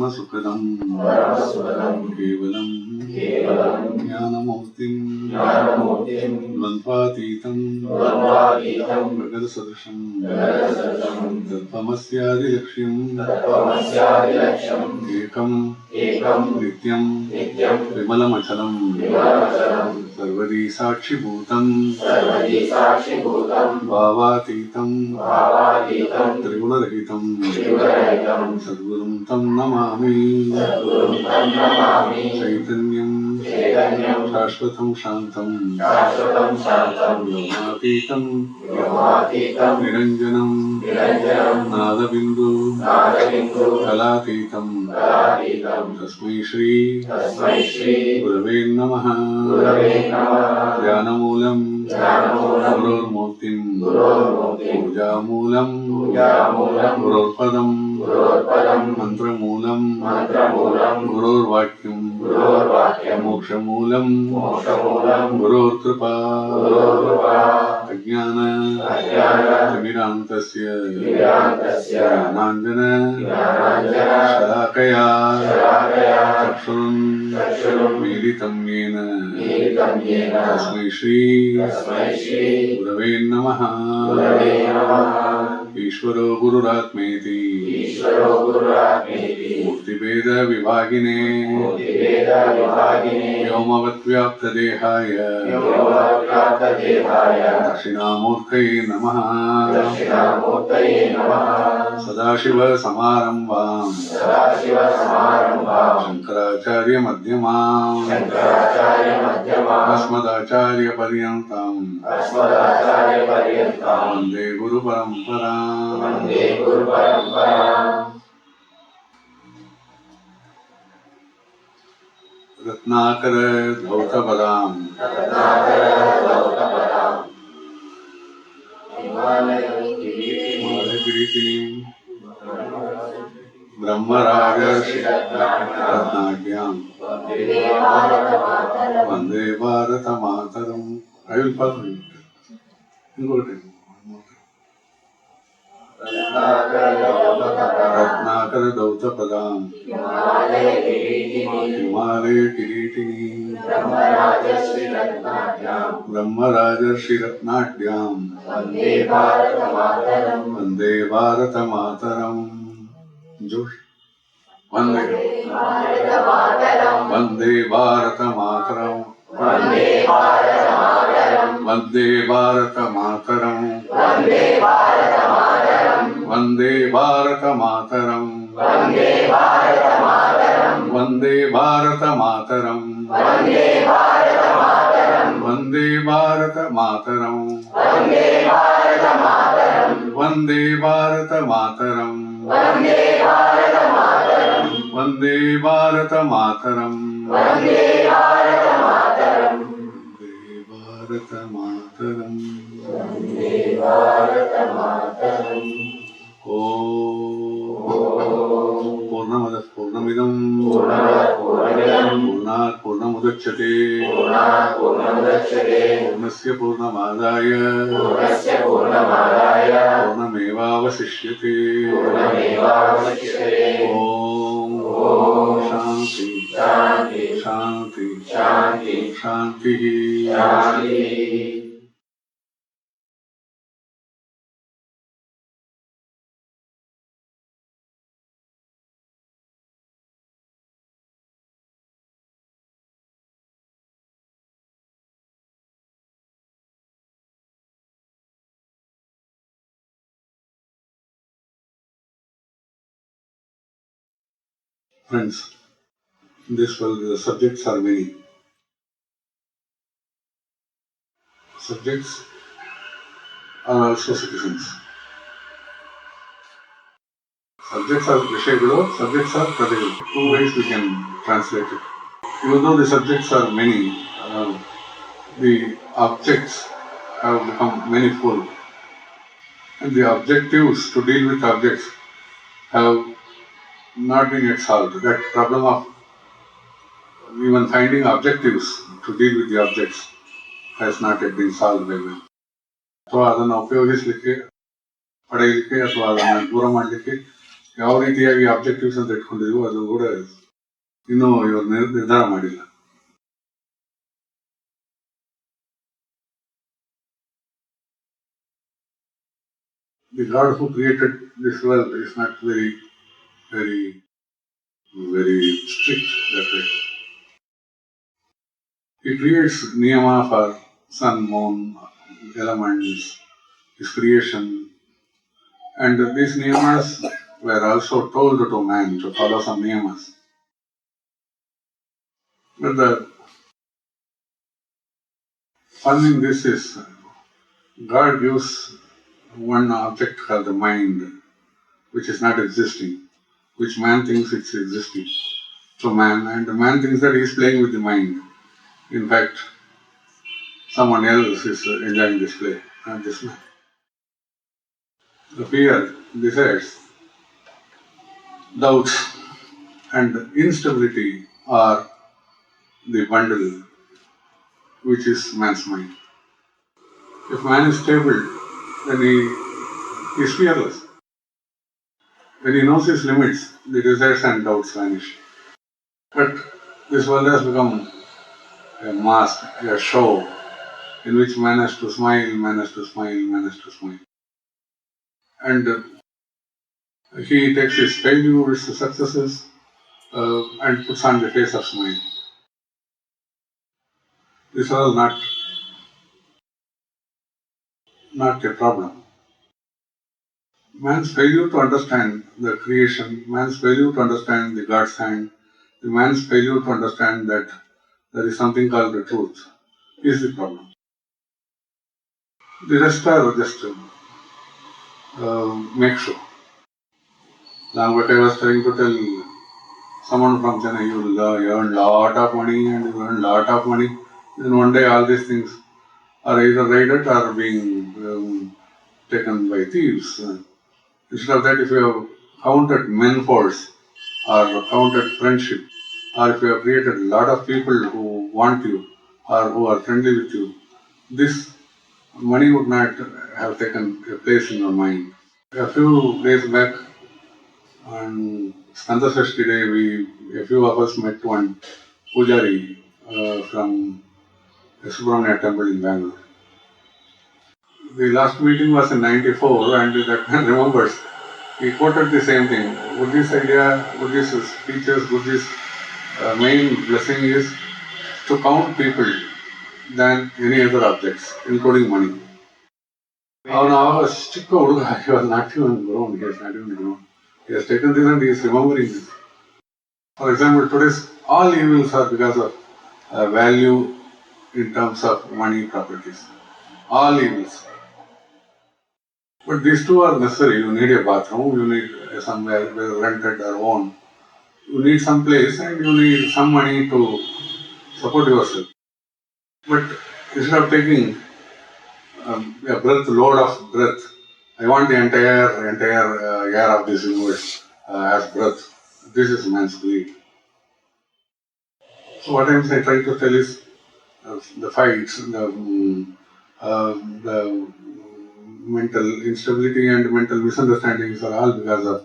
परमसुखदं केवलं ज्ञानमूर्तिं द्वन्द्वातीतं प्रगतसदृशं तत्त्वमस्यादिलक्ष्यम् एकं नित्यं विमलमचलं सर्वदी साक्षिभूतं भावातीतं त्रिगुणरहितं सद्गुरुं तं नमामि चैतन्यं शाश्वतं शान्तं व्योमातीतं निरञ्जनं नादबिन्दु कलातीतं तस्मै श्री गुरवे नमः ध्यानमूलं गुरोर्मूर्तिं पूजामूलं गुरोर्पदं मंत्रमूलं गुरोर्वाक्यं मोक्षमूलं गुरोर्कृपा अज्ञानतिमिरान्तस्य ज्ञानाञ्जन शलाकया चक्षुरुन्मीलितं येन तस्मै श्री गुरवे नमः ईश्वरो गुरुरात्मेति मूर्तिभेद विभागिने व्योमवद्व्याप्तदेहाय दक्षिणामूर्तये नमः सदाशिव समारम्भाम् शंकराचार्य मध्यमाम् अस्मदाचार्य पर्यन्ताम् वन्दे गुरु परम्पराम् रत्नाकर धौतपदाम् हिमालयकिरीटिनीम् ब्रह्मराजर्षिरत्नाढ्याम् वन्दे भारतमातरम्. I will follow you. Ratnakar धौतपदाम् हिमालयकिरीटिनीम् ब्रह्मराजर्षिरत्नाढ्याम् वन्दे भारतमातरम्. जोश वन्दे भारतमातरम् वन्दे भारतमातरम् वन्दे भारतमातरम् वन्दे भारतमातरम् वन्दे भारतमातरम् वन्दे भारतमातरम् वन्दे भारतमातरम् वन्दे भारतमातरम्. पूर्णमदः पूर्णमिदं पूर्णात् पूर्णमुदच्यते पूर्णस्य पूर्णमादाय पूर्णमेवावशिष्यते. ॐ शान्ति शान्ति शान्तिः. Friends, in this world the subjects are many. Subjects are also citizens. Subjects are Vishayagulu, subjects are Pratigalu. Two ways we can translate it. Even though the subjects are many, the objects have become manifold. And the objectives to deal with objects have not been yet solved. That problem of even finding objectives to deal with the objects has not yet been solved by man. So ಅದನ್ನು ಉಪಯೋಗಿಸಲಿಕ್ಕೆ ಪಡೆಯಲಿಕ್ಕೆ ಅಥವಾ ಅದನ್ನು ದೂರ ಮಾಡಲಿಕ್ಕೆ ಯಾವ ರೀತಿಯಾಗಿ objectives ಅಂತ ಇಟ್ಕೊಂಡಿದೀವೋ ಅದು ಕೂಡ ಇನ್ನೂ ಇವರು ನಿರ್ಧಾರ ಮಾಡಿಲ್ಲ. The God who created this world is not very strict that way. He creates niyama for sun, moon, elements, his creation, and these niyamas were also told to man to follow some niyamas. But the fun in this is God gives one object called the mind, which is not existing, which man thinks it's existing to man, and the man thinks that he is playing with the mind. In fact, someone else is enjoying this play, not this man. The fear, desires, doubts, and instability are the bundle which is man's mind. If man is stable, then he is fearless. When he knows his limits, the desires and doubts vanish. But this world has become a mask, a show, in which man has to smile, man has to smile, man has to smile. And he takes his failures, his successes, and puts on the face of smile. These are all not a problem. Man's failure to understand the creation, man's failure to understand the God's hand, the man's failure to understand that there is something called the truth is the problem. The rest are just make show. Long back I was trying to tell someone from Chennai, you earn lot of money and you earn lot of money. Then one day all these things are either raided or being taken by thieves. Instead of that, if you have counted men force or counted friendship, or if you have created a lot of people who want you or who are friendly with you, this money would not have taken a place in your mind. A few days back, on Skanda Sashti day, a few of us met one Pujari from the Subramania temple in Bangalore. The last meeting was in '94, and that man remembers. He quoted the same thing. Buddhist idea, Buddhist teachers, Buddhist main blessing is to count people than any other objects, including money. Now, ಚಿಕ್ಕ ಹುಡುಗ, he was not even grown. He has not even grown. He has taken this and he is remembering this. For example, today's all evils are because of value in terms of money properties. All evils. But these two are necessary. You need a bathroom, you need somewhere rented or owned. You need some place and you need some money to support yourself. But instead of taking a load of breath, I want the entire air of this universe as breath. This is man's greed. So what I'm trying to tell is the fights, the mental instability and mental misunderstandings are all because of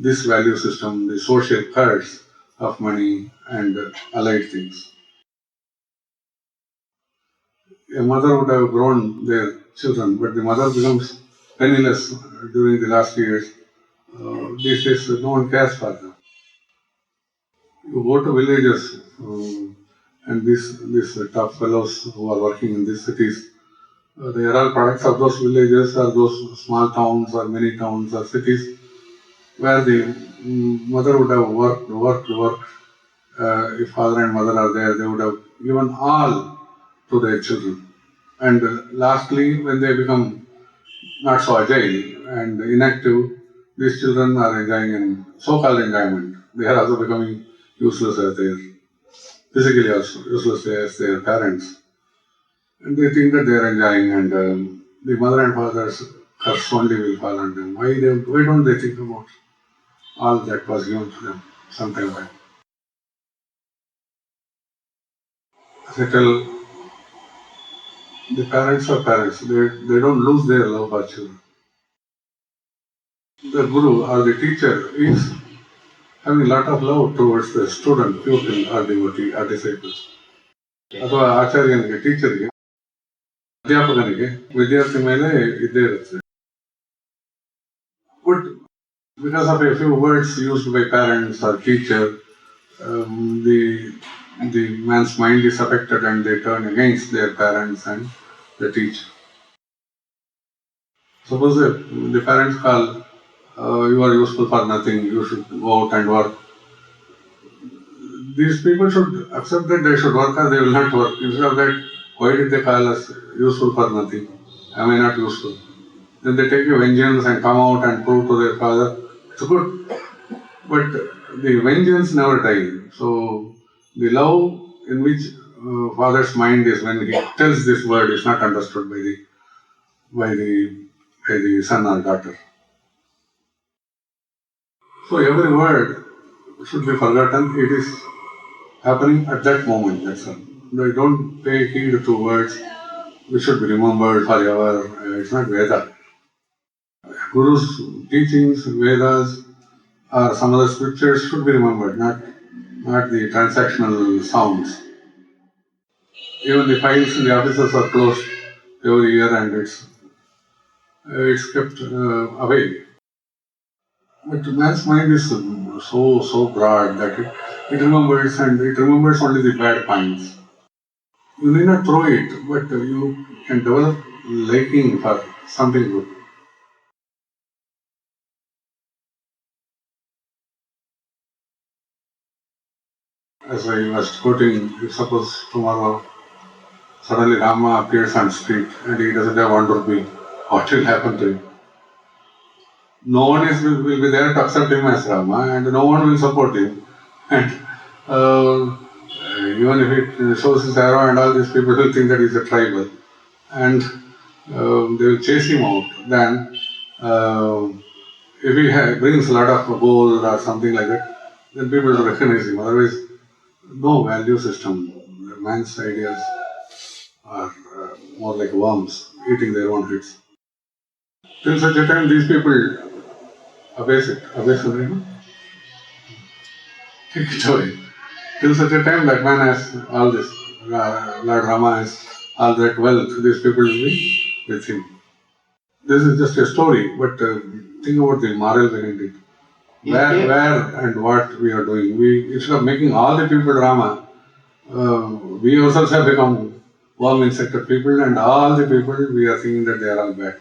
this value system, the social curse of money and allied things. A mother would have grown their children, but the mother becomes penniless during the last years. These days, no one cares for them. You go to villages, and these tough fellows who are working in these cities, they are all products of those villages or those small towns or many towns or cities where the mother would have worked. If father and mother are there, they would have given all to their children. And lastly, when they become not so agile and inactive, these children are enjoying so-called enjoyment. They are also becoming useless as physically also useless as their parents. And they think that they are enjoying, and the mother and father's curse only will fall on them. Why don't they think about all that was given to them sometime back? As I tell, the parents are parents. They don't lose their love for children. the guru or the teacher is having a lot of love towards the student, pupil or devotee or disciples. ಅಥವಾ ಆಚಾರ್ಯನಿಗೆ ಟೀಚರ್ಗೆ ಅಧ್ಯಾಪಕನಿಗೆ ವಿದ್ಯಾರ್ಥಿ ಮೇಲೆ ಇದ್ದೇ ಇರುತ್ತೆ. But because of a few words used by parents or teacher, the man's mind is affected and they turn against their parents and the teacher. Suppose the parents call, you are useful for nothing, you should go out and work. These people should accept that they should work or they will not work. Instead of that, why did they call us useful for nothing? Am I not useful? Then they take a vengeance and come out and prove to their father. It's good. But the vengeance never dies. So the love in which father's mind is when he tells this word is not understood by the son or daughter. So every word should be forgotten. It is happening at that moment. That's all. They don't pay heed to words which should be remembered forever. It's not Veda. Guru's teachings, Vedas, or some other scriptures should be remembered, not the transactional sounds. Even the files in the offices are closed every year and it's kept away. But man's mind is so broad that it remembers and it remembers only the bad points. You need not throw it, but you can develop liking for something good. As I was quoting, suppose tomorrow suddenly Rama appears on street and he doesn't have one rupee, what will happen to him? No one will be there to accept him as Rama and no one will support him. And even if it shows his arrow and all these people will think that he's a tribal and they will chase him out. Then if he brings a lot of gold or something like that, then people will recognize him. Otherwise, no value system. Man's ideas are more like worms eating their own heads. Till such a time, these people abase it. Abase it, take it away. Till such a time, that man has all this, Lord Rama has all that wealth, these people will be with him. This is just a story, but think about the moral behind it. Where and what we are doing. We, instead of making all the people Rama, we ourselves have become worm insected people, and all the people we are thinking that they are all bad.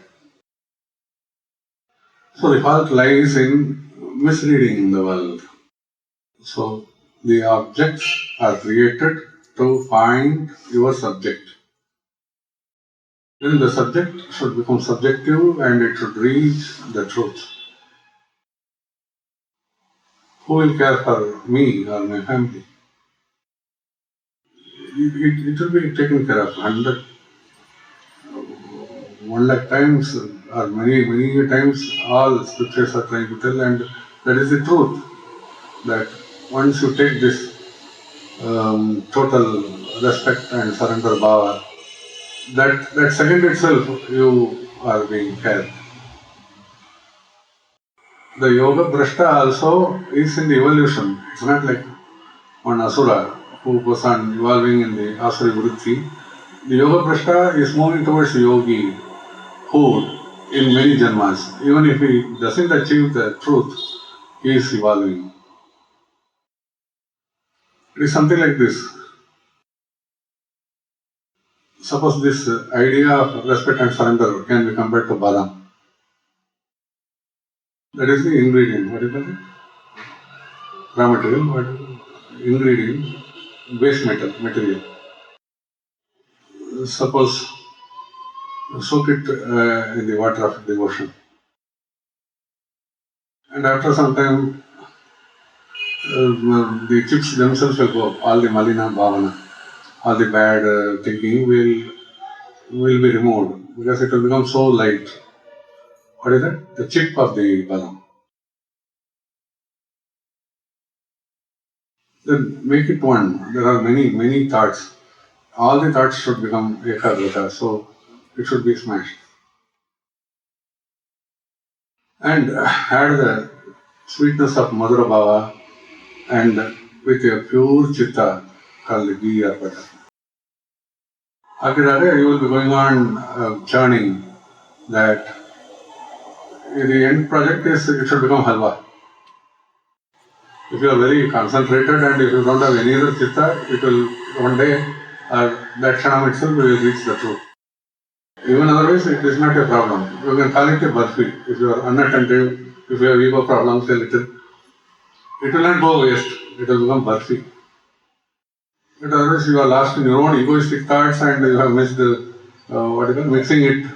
So the fault lies in misreading the world. So the objects are created to find your subject. Then the subject should become subjective and it should reach the truth. Who will care for me or my family? It will be taken care of 100,000 times or many times. All scriptures are trying to tell, and that is the truth. That once you take this total respect and surrender bhava, that second itself you are being cared. The yoga brashta also is in the evolution. It's not like one asura who goes on evolving in the asura vritti. The yoga brashta is moving towards the yogi who, in many janmas, even if he doesn't achieve the truth, he is evolving. It is something like this. Suppose this idea of respect and surrender can be compared to badam. That is the ingredient. What is that? Raw material. What is ingredient? Base material. Suppose soak it in the water of the ocean. And after some time, the chips themselves will go. All the malina bhavana, all the bad thinking will be removed because it will become so light. What is that? The chip of the badam. Then make it one. There are many thoughts. All the thoughts should become ekagrata, so it should be smashed. and had the sweetness of Madhura Bhava and with a pure chitta called ghee or butter. After that, you will be going on churning that the end project is it should become halwa. If you are very concentrated and if you don't have any other chitta, it will one day or that kshanam itself will reach the truth. Even otherwise, it is not a problem. You can call it a barfi. If you are unattentive, if you have ego problems a little, it will not go waste. It will become barfi. But otherwise, you are lost in your own egoistic thoughts and you have missed mixing it.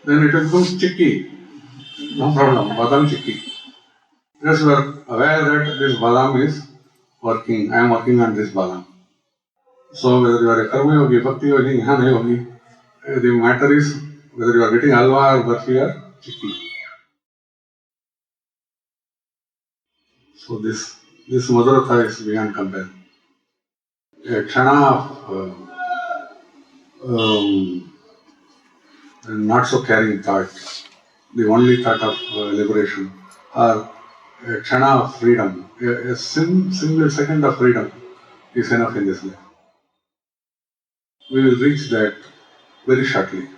Then it will become chicky. No problem. Badam chicky. Because you are aware that this badam is working. I am working on this badam. So whether you are a karma yogi, bhakti yogi, jnana yogi, the matter is whether you are getting halwa or barfi or chicky. So this madhurata is beyond compare. A kshana of not so caring thought, the only thought of liberation, or a kshana of freedom, a single second of freedom is enough in this life. We will reach that very shortly.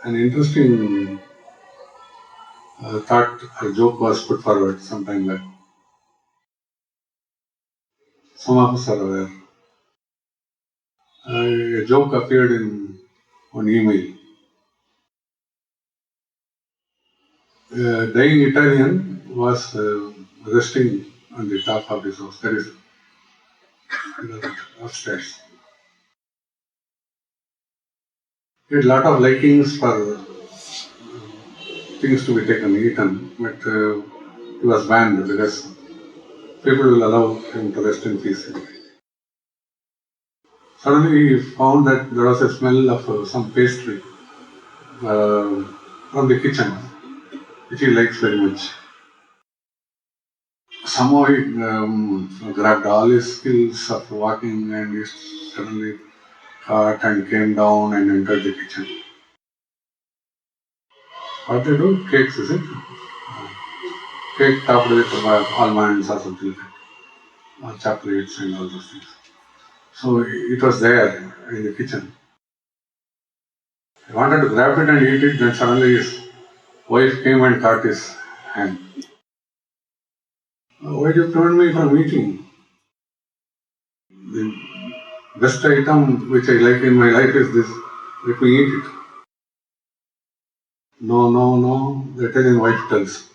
An interesting thought or joke was put forward some time back. Some of us are aware. A joke appeared in on email. A dying Italian was resting on the top of his house. That is, upstairs. He had a lot of likings for things to be taken, eaten, but he was banned because people will allow him to rest in peace. Suddenly he found that there was a smell of some pastry from the kitchen, which he likes very much. Somehow he grabbed all his skills of walking and he suddenly caught and came down and entered the kitchen. What they do? Cakes, is it? Cake topped with almonds or something like that, or chocolates and all those things. So it was there in the kitchen. He wanted to grab it and eat it, then suddenly his wife came and caught his hand. Why did you prevent me from eating? The best item which I like in my life is this. Let me eat it. No, no, no, the Italian wife tells.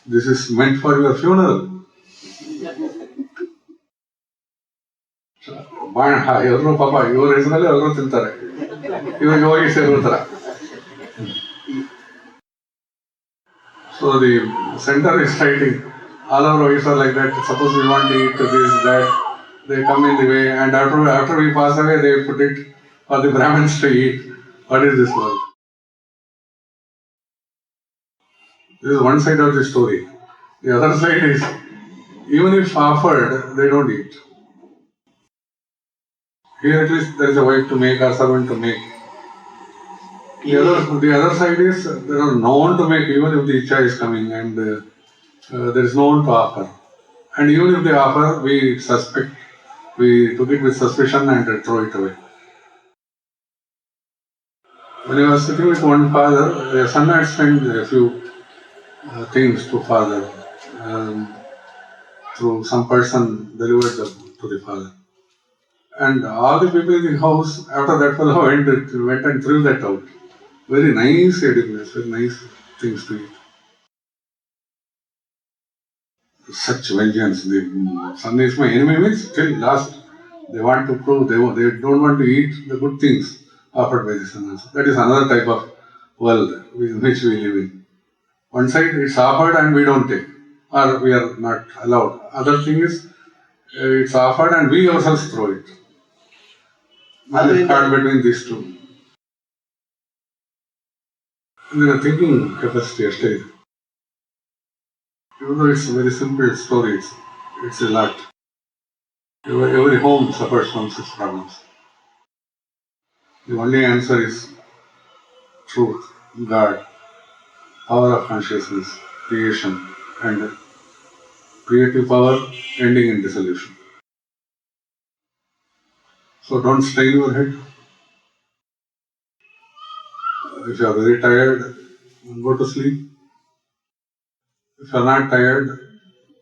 This is meant for your funeral. ಬಾಣ ಎಲ್ಲರೂ ಪಾಪ ಇವ್ರ ಹೆಸರಲ್ಲಿ ಎಲ್ಲರೂ ತಿಂತಾರೆ ಇವ್ರಿಗೆ ಹೋಗಿ ಸೇರೋ ಥರ. So the center is writing, all our wives are like that. Suppose we want to eat this, that, they come in the way, and after we pass away, they put it for the Brahmins to eat. What is this world? This is one side of the story. The other side is, even if offered, they don't eat. Here at least there is a wife to make or servant to make. The other side is there are no one to make even if the Icha is coming and there is no one to offer. And even if they offer, we suspect, we took it with suspicion and throw it away. When I was sitting with one father, the son had sent a few things to father through some person delivered them to the father. And all the people in the house, after that fellow went and threw that out. Very nice edibles, very nice things to eat. Such vengeance. The son is my enemy means still last. They want to prove they don't want to eat the good things offered by the son also. That is another type of world in which we live in. One side it's offered and we don't take, or we are not allowed. Other thing is it's offered and we ourselves throw it. It is caught between these two. And then a thinking capacity stage. Even though it's a very simple story, it's a lot. Every home suffers from such problems. The only answer is truth, God, power of consciousness, creation, and creative power ending in dissolution. So don't strain your head. If you are very tired, go to sleep. If you are not tired,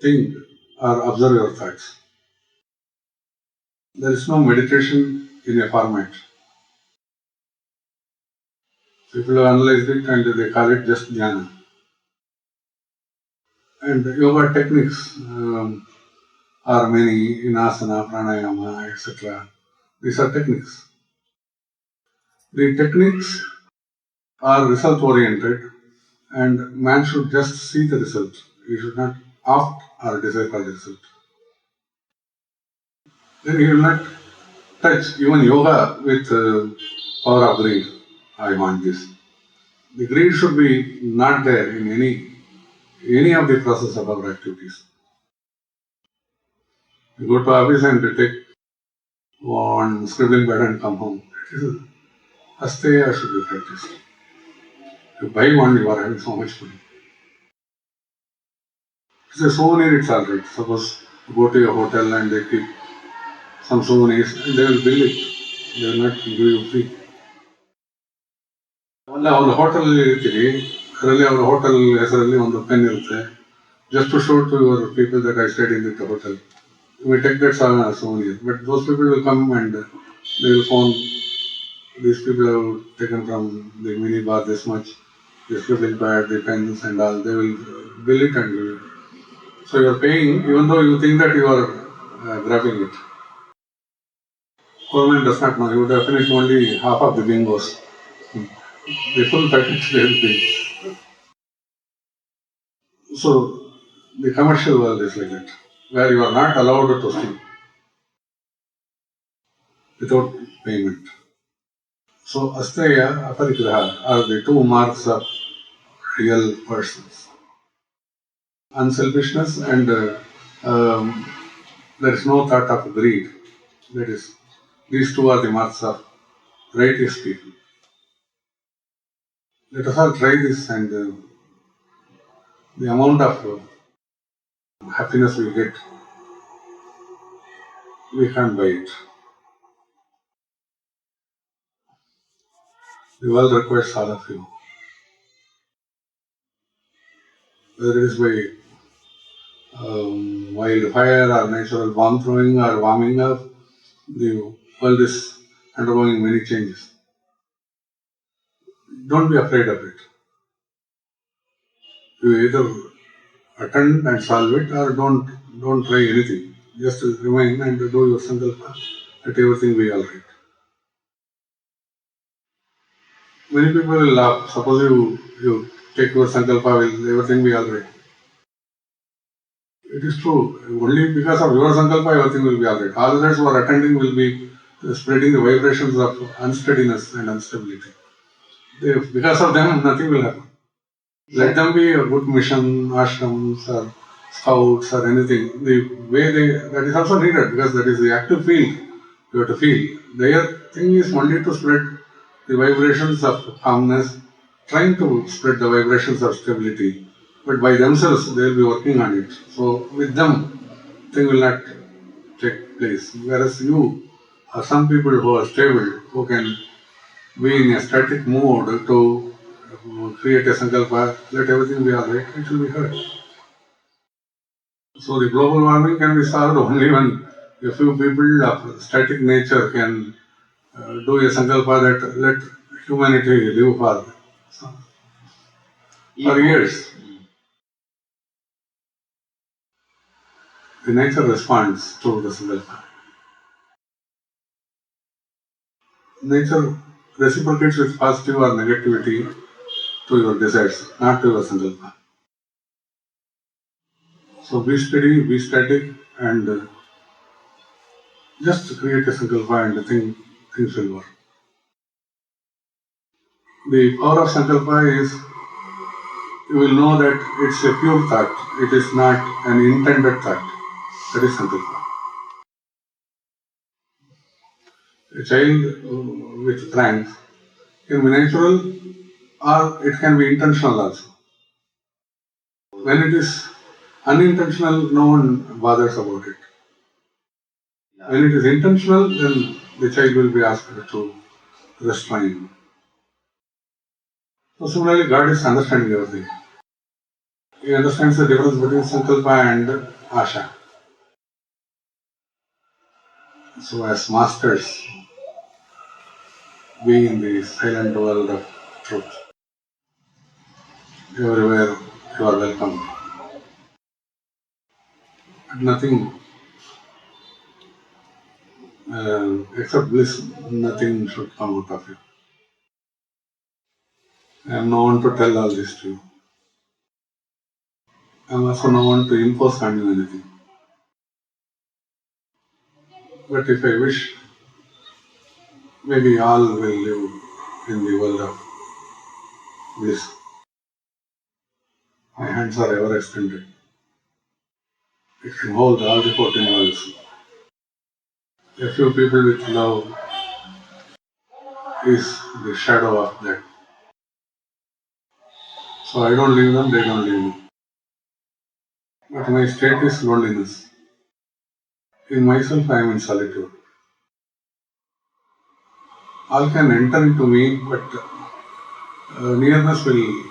think or observe your thoughts. There is no meditation in a format. People have analyzed it and they call it just jnana. And yoga techniques are many in asana, pranayama, etc. These are techniques. The techniques are result oriented and man should just see the result. He should not opt or desire for the result. Then he will not touch even yoga with power of greed. I want this. The greed should be not there in any of the process of our activities. You go to office and take one scribbling pad and come home. It is asteya should be practiced. You buy one, you are having so much money. It's a souvenir, it's alright. Suppose you go to a hotel and they keep some souvenirs and they will bill it. They will not give you free. ಒಂದು hotel ಇರ್ತೀರಿ, ಅದರಲ್ಲಿ ಅವರ hotel ಹೆಸರಲ್ಲಿ ಒಂದು pen ಇರುತ್ತೆ. Just to show to your people that I stayed in the hotel. We take that souvenir. But those people will come and they will phone. These people have taken from the mini bar this much, the scribbling pad, the pens and all. They will bill it and give you. So you are paying even though you think that you are grabbing it. Government does not know. You would have finished only half of the bingos. The full package they will pay. So the commercial world is like that, where you are not allowed to sleep without payment. So asteya, aparigraha are the two marks of real persons. Unselfishness and there is no thought of greed. That is, these two are the marks of righteous people. Let us all try this and the amount of happiness we get, we can't buy it. The world requires all of you. Whether it is by wildfire or natural bomb throwing or warming up, the world is undergoing many changes. Don't be afraid of it. You either attend and solve it or don't try anything. Just remain and do your Sankalpa, let everything be alright. Many people will laugh. Suppose you take your Sankalpa, will everything be alright? It is true. Only because of your Sankalpa, everything will be alright. All others who are attending will be spreading the vibrations of unsteadiness and instability. Because of them, nothing will happen. Let them be a good mission, ashrams or scouts or anything. The way that is also needed because that is the active field you have to feel. Their thing is only to spread the vibrations of calmness, trying to spread the vibrations of stability. But by themselves, they will be working on it. So with them, thing will not take place. Whereas you or some people who are stable, who can be in a static mode to create a Sankalpa, let everything be alright, it will be heard. So the global warming can be solved only when a few people of static nature can do a Sankalpa that let humanity live for years. The nature responds to the Sankalpa. Nature reciprocates with positive or negativity to your desires, not to your Sankalpa. So be steady, be static, and just create a Sankalpa and things will work. The power of Sankalpa is, you will know that it's a pure thought, it is not an intended thought. That is Sankalpa. A child with pranks can be natural or it can be intentional also. When it is unintentional, no one bothers about it. When it is intentional, then the child will be asked to restrain. So similarly, God is understanding everything. He understands the difference between Sankalpa and Asha. So as masters, being in the silent world of truth, everywhere you are welcome. But nothing except bliss, nothing should come out of you. I am no one to tell all this to you. I am also no one to impose on you anything. But if I wish, maybe all will live in the world of bliss. My hands are ever extended. It can hold all the 14 worlds. A few people with love is the shadow of that. So I don't leave them, they don't leave me. But my state is loneliness. In myself I am in solitude. All can enter into me, but nearness will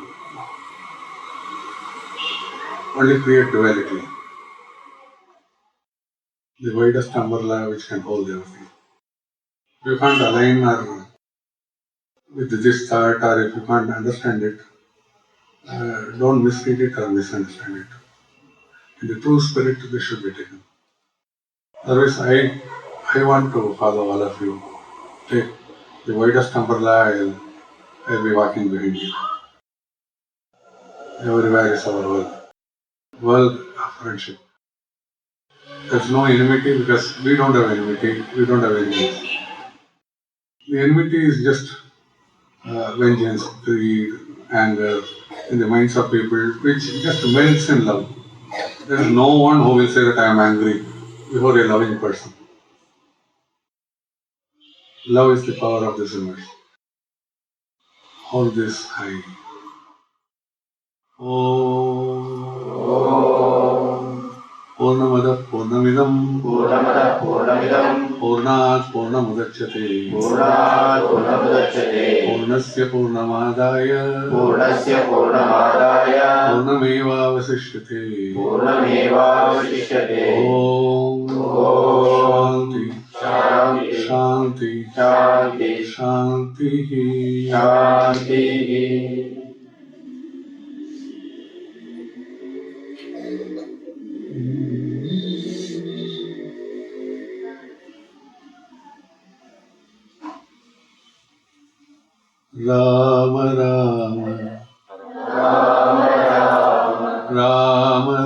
only create duality. The widest umbrella which can hold everything. If you can't align or with this thought, or if you can't understand it, don't misread it or misunderstand it. In the true spirit, this should be taken. Otherwise, I want to follow all of you. Take the widest umbrella, I'll be walking behind you. Everywhere is our world. World of friendship. There's no enmity because we don't have enmity, we don't have enemies. The enmity is just vengeance, greed, anger in the minds of people, which just melts in love. There is no one who will say that I am angry before a loving person. Love is the power of this universe. Hold this high. Purnamada Purnamidam Purnat Purnamudachyate Purnasya Purnamadaya Purnameva Vasishyate Om Shanti Shanti Shanti. Rama Rama Rama Rama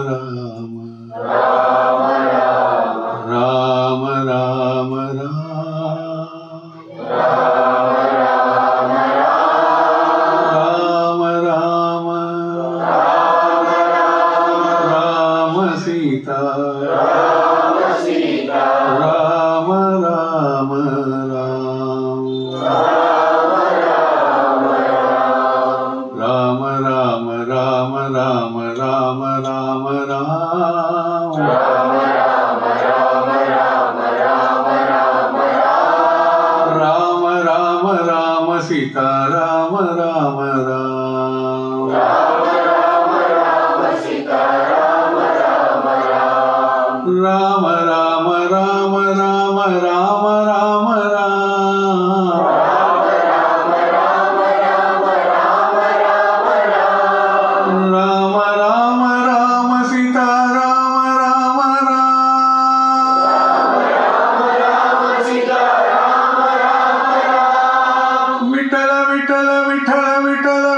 Rama Rama Sita Rama Rama Sita Rama Rama Sita Rama Rama Rama Rama Rama Rama Rama Rama Rama Rama Rama Sita Rama Rama Vitala Vitala Vitala Vitala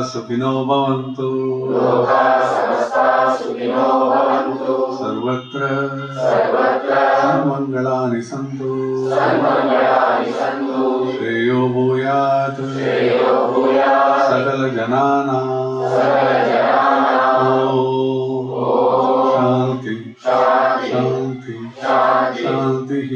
सुखिनो भवन्तु सर्वत्र सन्मङ्गलानि सन्तु श्रेयो भूयात् सकल जनानां शान्ति शान्ति शान्तिः